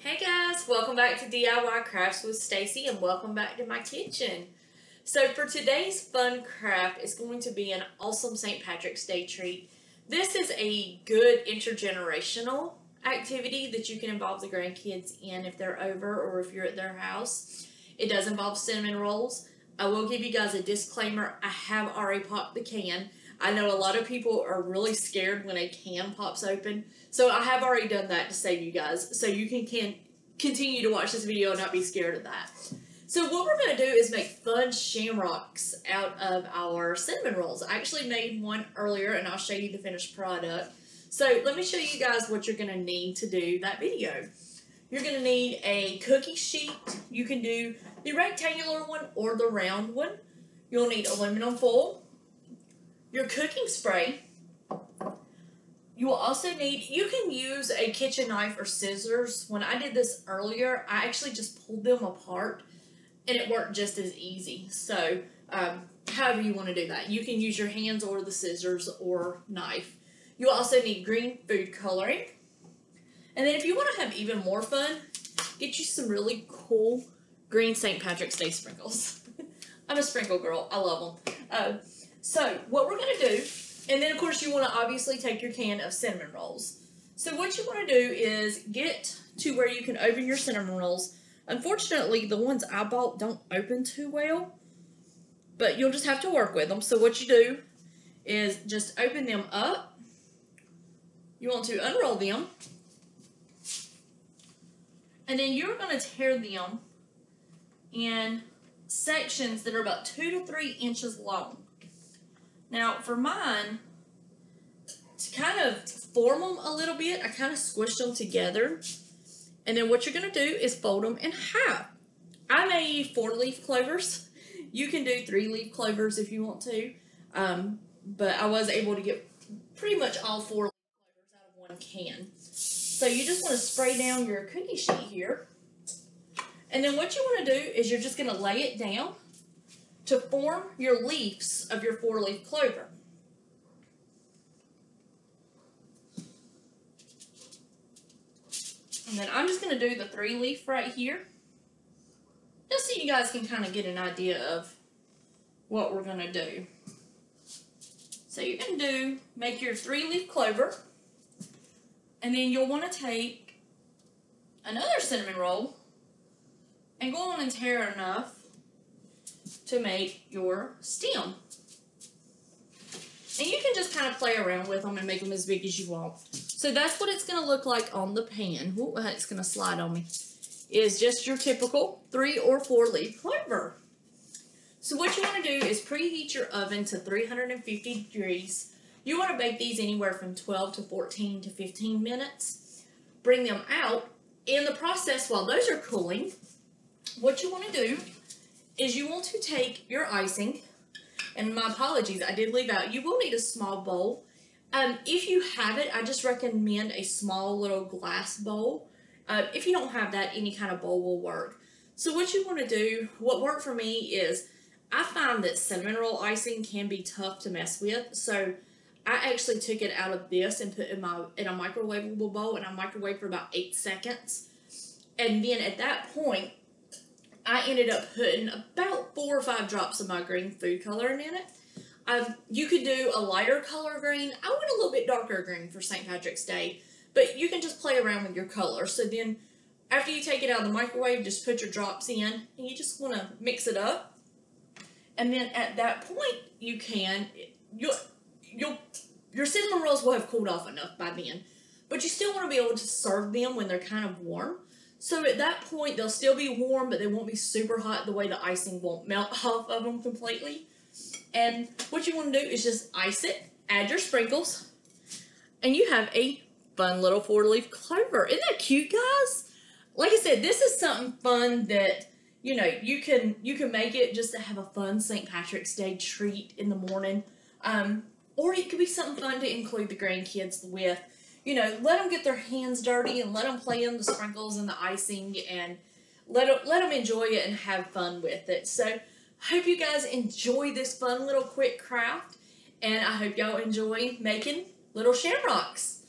Hey guys, welcome back to DIY Crafts with Stacey and welcome back to my kitchen. So for today's fun craft, it's going to be an awesome St. Patrick's Day treat. This is a good intergenerational activity that you can involve the grandkids in if they're over or if you're at their house. It does involve cinnamon rolls. I will give you guys a disclaimer. I have already popped the can. I know a lot of people are really scared when a can pops open. So I have already done that to save you guys. So you can continue to watch this video and not be scared of that. So what we're going to do is make fun shamrocks out of our cinnamon rolls. I actually made one earlier and I'll show you the finished product. So let me show you guys what you're going to need to do that video. You're going to need a cookie sheet. You can do the rectangular one or the round one. You'll need aluminum foil, your cooking spray. You will also need, you can use a kitchen knife or scissors. When I did this earlier, I actually just pulled them apart and it worked just as easy. So however you want to do that. You can use your hands or the scissors or knife. You also need green food coloring. And then if you want to have even more fun, get you some really cool green St. Patrick's Day sprinkles. I'm a sprinkle girl. I love them. So what we're going to do, and then of course you want to obviously take your can of cinnamon rolls. So what you want to do is get to where you can open your cinnamon rolls. Unfortunately, the ones I bought don't open too well, but you'll just have to work with them. So what you do is just open them up. You want to unroll them. And then you're going to tear them in sections that are about 2 to 3 inches long. Now, for mine, to kind of form them a little bit, I kind of squished them together. And then what you're going to do is fold them in half. I made 4-leaf clovers. You can do 3-leaf clovers if you want to. But I was able to get pretty much all 4 clovers out of one can. So you just want to spray down your cookie sheet here. And then what you want to do is you're just going to lay it down to form your leaves of your 4-leaf clover. And then I'm just going to do the 3-leaf right here, just so you guys can kind of get an idea of what we're going to do. So you're going to make your 3-leaf clover, and then you'll want to take another cinnamon roll and go on and tear enough to make your stem. And you can just kind of play around with them and make them as big as you want. So that's what it's going to look like on the pan. Ooh, it's going to slide on me. Is just your typical 3 or 4-leaf clover. So what you want to do is preheat your oven to 350 degrees. You want to bake these anywhere from 12 to 14 to 15 minutes. Bring them out. In the process, while those are cooling, what you want to do is you want to take your icing, and my apologies, I did leave out, you will need a small bowl. If you have it, I just recommend a small little glass bowl. If you don't have that, any kind of bowl will work. So what you want to do, what worked for me is, I find that cinnamon roll icing can be tough to mess with, so I actually took it out of this and put it in a microwavable bowl, and I microwaved for about 8 seconds. And then at that point, I ended up putting about 4 or 5 drops of my green food coloring in it. You could do a lighter color green. I went a little bit darker green for St. Patrick's Day, but you can just play around with your color. So then after you take it out of the microwave, just put your drops in, and you just want to mix it up. And then at that point, you can, your cinnamon rolls will have cooled off enough by then, but you still want to be able to serve them when they're kind of warm. So at that point, they'll still be warm, but they won't be super hot the way the icing won't melt off of them completely. And what you want to do is just ice it, add your sprinkles, and you have a fun little 4-leaf clover. Isn't that cute, guys? Like I said, this is something fun that, you know, you can make it just to have a fun St. Patrick's Day treat in the morning. Or it could be something fun to include the grandkids with. You know, let them get their hands dirty and let them play in the sprinkles and the icing and let them enjoy it and have fun with it. So, I hope you guys enjoy this fun little quick craft, and I hope y'all enjoy making little shamrocks.